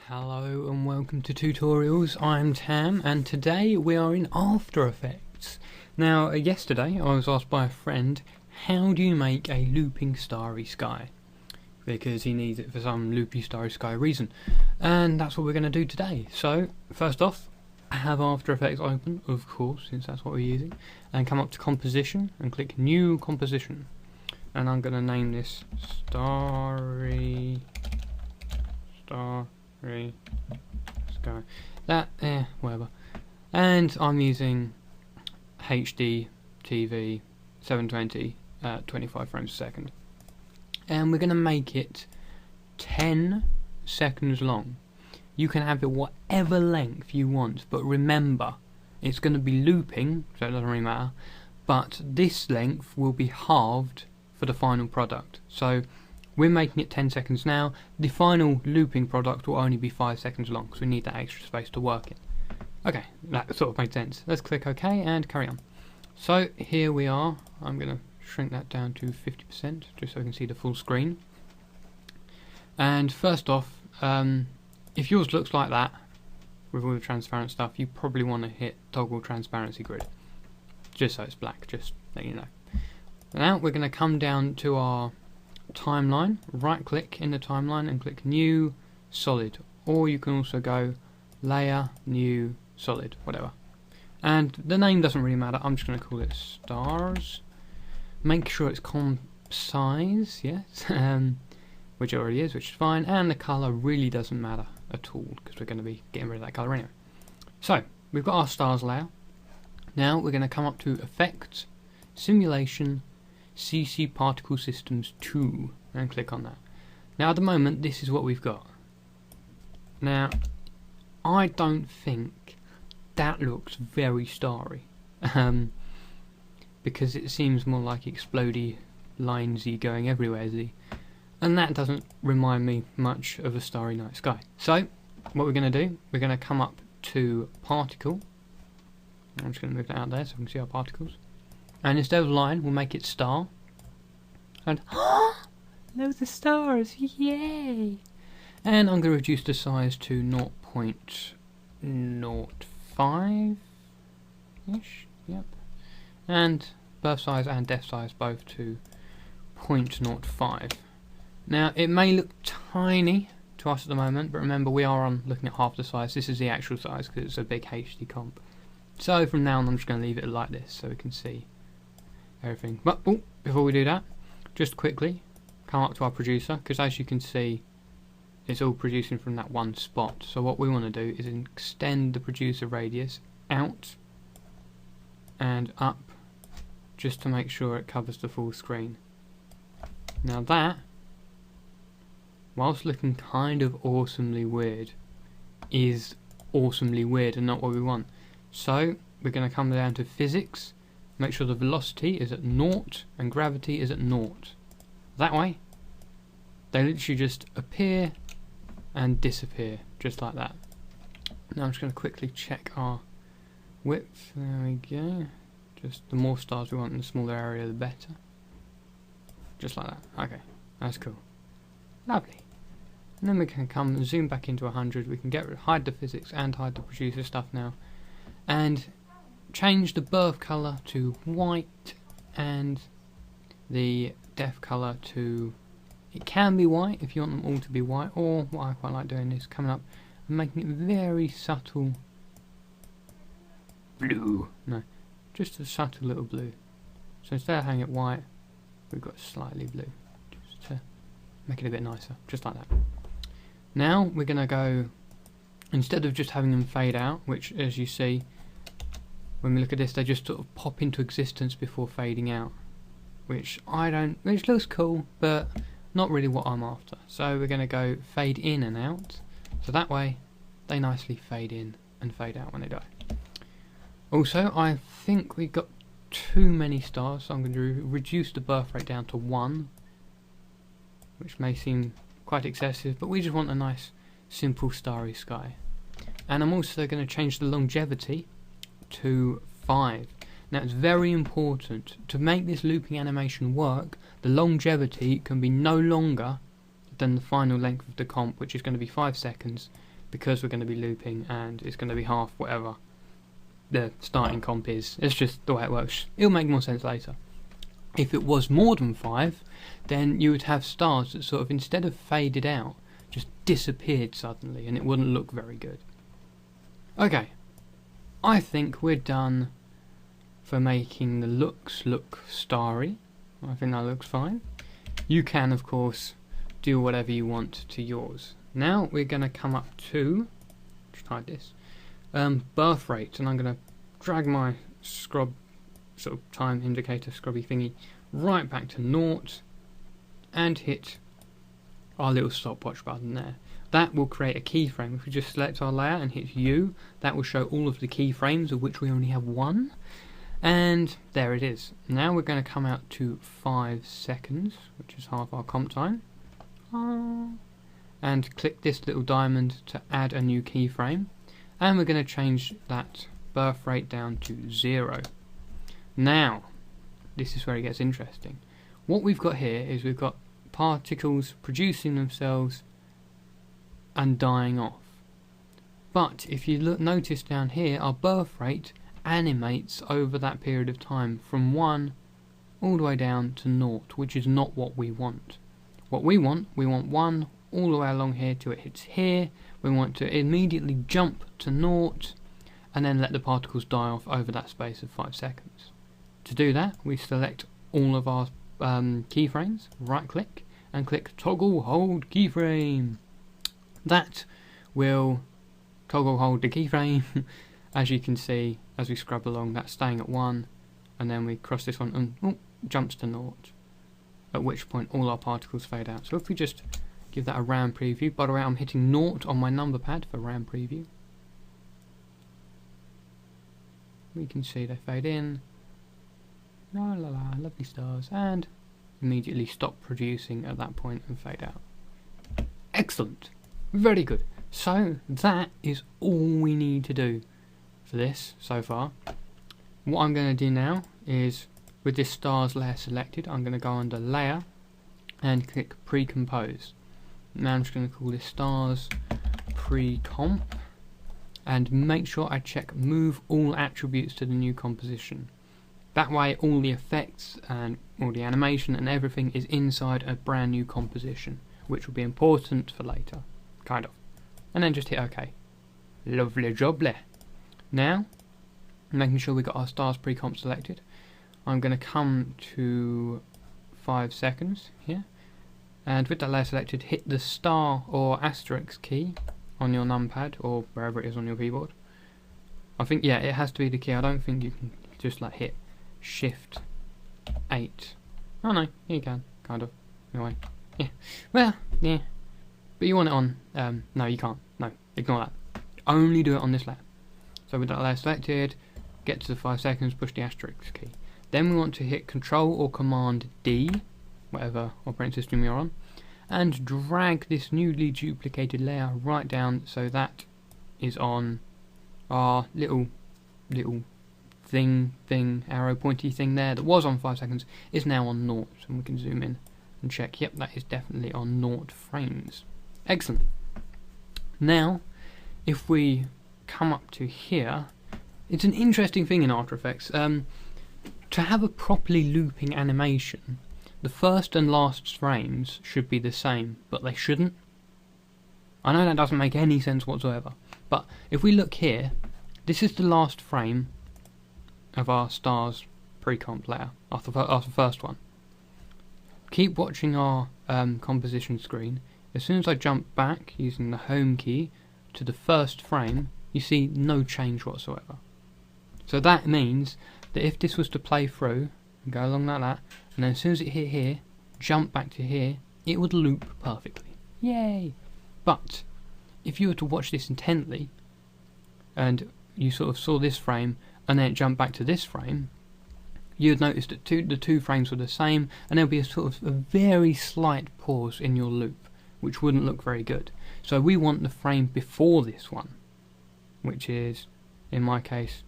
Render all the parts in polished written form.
Hello and welcome to Tutorials. I'm Tam and today we are in After Effects. Now yesterday I was asked by a friend, how do you make a looping starry sky? Because he needs it for some loopy starry sky reason. And that's what we're going to do today. So first off, I have After Effects open, of course, since that's what we're using. And come up to Composition and click New Composition. And I'm going to name this Starry Sky. That, whatever. And I'm using HD TV 720 25 frames a second. And we're going to make it 10 seconds long. You can have it whatever length you want, but remember, it's going to be looping, so it doesn't really matter, but this length will be halved for the final product. So we're making it 10 seconds now. The final looping product will only be 5 seconds long, because we need that extra space to work in. Okay, that sort of makes sense. Let's click OK and carry on. So here we are. I'm going to shrink that down to 50%, just so we can see the full screen. And first off, if yours looks like that, with all the transparent stuff, you probably want to hit Toggle Transparency Grid, just so it's black, just let you know. Now we're going to come down to our timeline, right click in the timeline and click New Solid, or you can also go Layer, New Solid, whatever. And the name doesn't really matter, I'm just going to call it Stars. Make sure it's concise, yes, which it already is, which is fine, and the colour really doesn't matter at all, because we're going to be getting rid of that colour anyway. So, we've got our stars layer. Now we're going to come up to Effects, Simulation, CC Particle Systems 2 and click on that. Now at the moment this is what we've got. Now I don't think that looks very starry, because it seems more like explodey linesy going everywhere-y, and that doesn't remind me much of a starry night sky. So what we're going to do, we're going to come up to Particle. I'm just going to move that out there so we can see our particles. And instead of line, we'll make it star. And loads of stars, yay! And I'm going to reduce the size to 0.05-ish, yep. And birth size and death size both to 0.05. Now, it may look tiny to us at the moment, but remember we are looking at half the size. This is the actual size because it's a big HD comp. So from now on I'm just going to leave it like this so we can see everything. But before we do that, just quickly come up to our producer, because as you can see it's all producing from that one spot. So what we want to do is extend the producer radius out and up, just to make sure it covers the full screen. Now that, whilst looking kind of awesomely weird, is awesomely weird and not what we want. So we're going to come down to Physics, make sure the velocity is at 0 and gravity is at 0. That way, they literally just appear and disappear, just like that. Now I'm just going to quickly check our width. There we go. Just the more stars we want in the smaller area, the better. Just like that. Okay, that's cool. Lovely. And then we can come and zoom back into 100. We can hide the physics and hide the producer stuff now. And change the birth colour to white and the depth colour to, it can be white if you want them all to be white, or what I quite like doing is coming up and making it very subtle blue. No, just a subtle little blue. So instead of having it white, we've got slightly blue, just to make it a bit nicer, just like that. Now we're going to go, instead of just having them fade out, which as you see when we look at this, they just sort of pop into existence before fading out, which looks cool, but not really what I'm after. So we're going to go fade in and out, so that way they nicely fade in and fade out when they die. Also, I think we got too many stars, so I'm going to reduce the birth rate down to 1, which may seem quite excessive, but we just want a nice simple starry sky. And I'm also going to change the longevity to 5. Now it's very important to make this looping animation work. The longevity can be no longer than the final length of the comp, which is going to be 5 seconds, because we're going to be looping and it's going to be half whatever the starting comp is. It's just the way it works. It'll make more sense later. If it was more than 5, then you would have stars that sort of, instead of faded out, just disappeared suddenly, and it wouldn't look very good. Okay, I think we're done for making the looks look starry. I think that looks fine. You can, of course, do whatever you want to yours. Now we're going to come up to, let's try this, birth rate, and I'm going to drag my scrub sort of time indicator scrubby thingy right back to 0 and hit our little stopwatch button there. That will create a keyframe. If we just select our layer and hit U, that will show all of the keyframes, of which we only have 1. And there it is. Now we're going to come out to 5 seconds, which is half our comp time. And click this little diamond to add a new keyframe. And we're going to change that birth rate down to 0. Now, this is where it gets interesting. What we've got here is we've got particles producing themselves and dying off. But if you notice down here, our birth rate animates over that period of time from 1 all the way down to 0, which is not what we want. What we want 1 all the way along here till it hits here. We want to immediately jump to 0 and then let the particles die off over that space of 5 seconds. To do that, we select all of our keyframes, right click, and click toggle hold keyframe. That will toggle hold the keyframe. As you can see, as we scrub along, that's staying at 1, and then we cross this one and jumps to 0, at which point all our particles fade out. So if we just give that a RAM preview, by the way, I'm hitting 0 on my number pad for RAM preview. We can see they fade in. La la la, lovely stars, and immediately stop producing at that point and fade out. Excellent, very good. So that is all we need to do for this so far. What I'm going to do now is, with this stars layer selected, I'm going to go under layer and click Precompose. Now I'm just going to call this stars Precomp and make sure I check move all attributes to the new composition. That way all the effects and all the animation and everything is inside a brand new composition, which will be important for later, kind of. And then just hit OK. Lovely jubbly. Now, making sure we got our stars pre-comp selected, I'm going to come to 5 seconds here, and with that layer selected, hit the star or asterisk key on your numpad or wherever it is on your keyboard. I think, yeah, it has to be the key. I don't think you can just like hit Shift 8. Oh no, you can, kind of, anyway. Yeah, well, yeah, but you want it on, no you can't, no, ignore that. Only do it on this layer. So with that layer selected, get to the 5 seconds, push the asterisk key. Then we want to hit Control or Command D, whatever operating system you're on, and drag this newly duplicated layer right down so that is on our little thing, arrow pointy thing there that was on 5 seconds is now on 0, and we can zoom in and check, yep, that is definitely on 0 frames. Excellent. Now, if we come up to here, it's an interesting thing in After Effects. To have a properly looping animation, the first and last frames should be the same, but they shouldn't. I know that doesn't make any sense whatsoever, but if we look here, this is the last frame of our stars pre-comp layer, after the first one. Keep watching our composition screen. As soon as I jump back using the home key to the first frame, you see no change whatsoever. So that means that if this was to play through and go along like that, and then as soon as it hit here, jump back to here, it would loop perfectly. Yay! But if you were to watch this intently, and you sort of saw this frame, and then it jumped back to this frame, you'd notice that the two frames were the same, and there'll be a sort of a very slight pause in your loop, which wouldn't look very good. So we want the frame before this one, which is, in my case,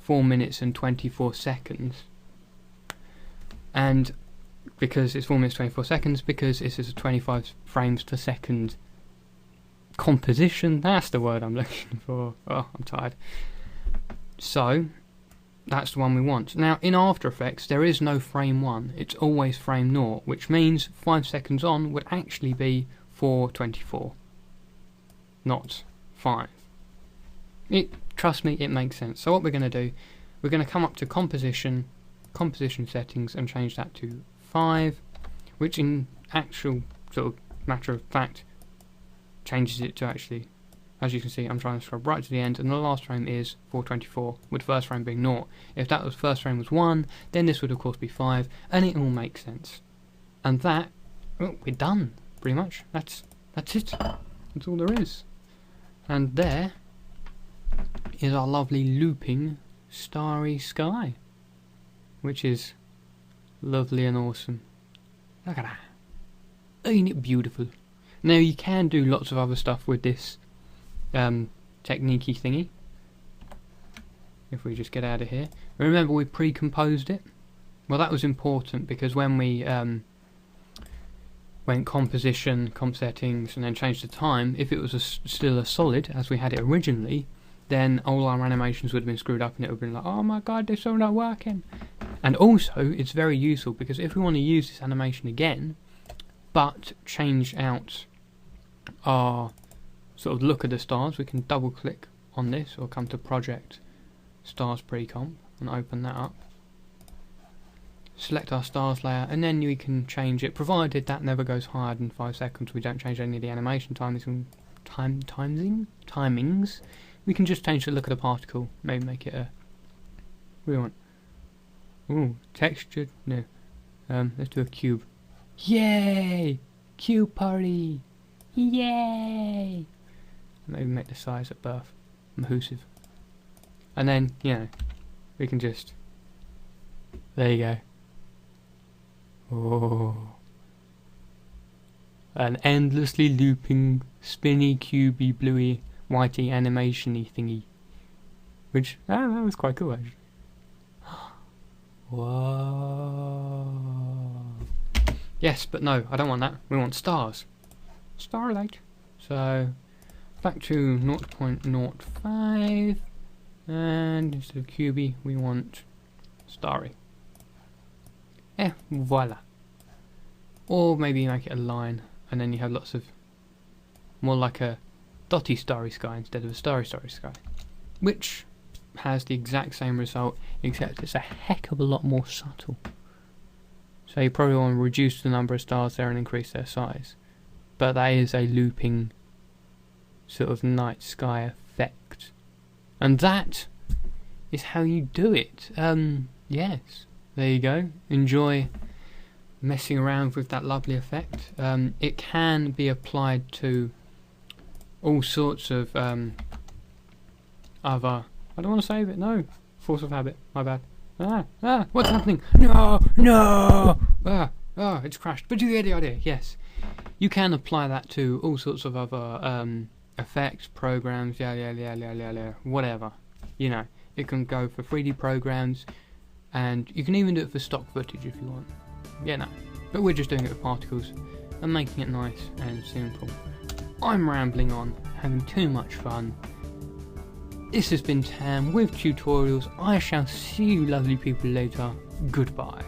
4 minutes and 24 seconds. And because it's 4 minutes 24 seconds, because this is a 25 frames per second composition, that's the word I'm looking for. Oh, I'm tired. So that's the one we want. Now in After Effects there is no frame 1, it's always frame 0, which means 5 seconds on would actually be 4:24, not 5. Trust me, it makes sense. So what we're going to do, we're going to come up to composition settings and change that to 5, which in actual sort of matter of fact changes it to actually, as you can see, I'm trying to scroll right to the end, and the last frame is 4:24, with first frame being 0. If that was first frame was 1, then this would of course be 5, and it all makes sense. And that, well, we're done, pretty much. That's it. That's all there is. And there is our lovely looping starry sky, which is lovely and awesome. Look at that. Ain't it beautiful? Now you can do lots of other stuff with this technique-y thingy. If we just get out of here. Remember we pre-composed it? Well, that was important because when we went composition, comp settings, and then changed the time, if it was still a solid, as we had it originally, then all our animations would have been screwed up and it would have been like, oh my god, they're still not working. And also, it's very useful because if we want to use this animation again, but change out our sort of look of the stars, we can double click on this or come to Project, Stars Precomp, and open that up. Select our stars layer, and then we can change it, provided that never goes higher than 5 seconds. We don't change any of the animation timings. We can just change the look of the particle, maybe make it a, what do we want? Ooh, textured, no. Let's do a cube. Yay! Cube party! Yay! Maybe make the size at birth mahoosive. And then, you know, we can just, there you go. Oh, an endlessly looping, spinny, cubey, bluey, whitey, animation-y thingy. Which, that was quite cool actually. Whoa. Yes, but no, I don't want that. We want stars. Starlight. So, back to 0.05. And instead of cubey, we want starry. Voila. Or maybe make it a line, and then you have lots of, more like a dotty starry sky instead of a starry sky. Which has the exact same result, except it's a heck of a lot more subtle. So you probably want to reduce the number of stars there and increase their size. But that is a looping sort of night sky effect. And that is how you do it. Yes. There you go. Enjoy messing around with that lovely effect. It can be applied to all sorts of other... I don't want to save it, no. Force of habit, my bad. What's happening? No! It's crashed. But you get the idea, yes. You can apply that to all sorts of other effects, programs, whatever. You know, it can go for 3D programs, and you can even do it for stock footage if you want. Yeah, no. But we're just doing it with particles and making it nice and simple. I'm rambling on, having too much fun. This has been Tam with Tootorials. I shall see you lovely people later. Goodbye.